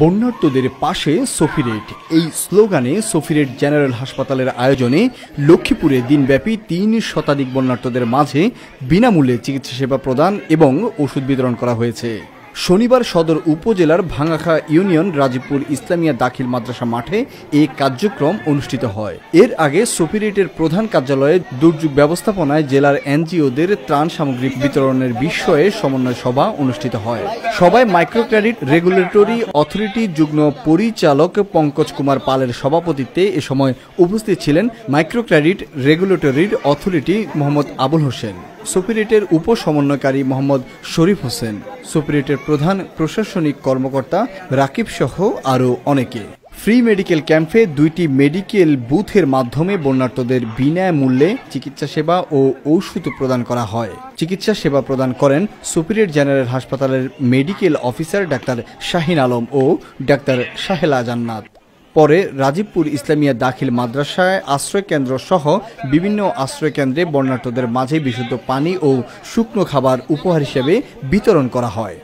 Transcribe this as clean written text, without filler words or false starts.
বন্যার্তদের পাশে সফিরেট এই স্লোগানে সফিরেট জেনারেল হাসপাতালের আয়োজনে লক্ষ্মীপুরে দিনব্যাপী ৩ শতাধিক বন্যার্তদের মাঝে বিনামূল্যে চিকিৎসা সেবা প্রদান এবং ওষুধ বিতরণ করা হয়েছে। শনিবার সদর উপজেলার ভাঙ্গাখা ইউনিয়ন রাজীবপুর ইসলামিয়া দাখিল মাদ্রাসা মাঠে এই কার্যক্রম অনুষ্ঠিত হয়। এর আগে সফিরেটের প্রধান কার্যালয়ে দুর্যোগ ব্যবস্থাপনায় জেলার এনজিওদের ত্রাণ সামগ্রী বিতরণের বিষয়ে সমন্বয় সভা অনুষ্ঠিত হয়। সভায় মাইক্রো ক্রেডিট রেগুলেটরি অথরিটি যুগ্ম পরিচালক পঙ্কজ কুমার পালের সভাপতিত্বে এ সময় উপস্থিত ছিলেন micro credit regulatory authority Mohammad Abul Hossain, সফিরেটের উপসমন্বয়কারী মোহাম্মদ শরীফ হোসেন, সফিরেটের প্রধান প্রশাসনিক কর্মকর্তা রাকিব সহ আরও অনেকে। ফ্রি মেডিকেল ক্যাম্পে 2টি মেডিকেল বুথের মাধ্যমে বন্যার্তদের বিনামূল্যে চিকিৎসা সেবা ও ঔষধ প্রদান করা হয়। চিকিৎসা সেবা প্রদান করেন সুপিরিয়র জেনারেল হাসপাতালের মেডিকেল অফিসার ডাক্তার শাহিন আলম ও ডাক্তার সাহেলা জান্নাত। পরে রাজীবপুর ইসলামিয়া দাখিল মাদ্রাসায় আশ্রয়কেন্দ্র সহ বিভিন্ন আশ্রয়কেন্দ্রে বন্যার্তদের মাঝে বিশুদ্ধ পানি ও শুকনো খাবার উপহার হিসেবে বিতরণ করা হয়।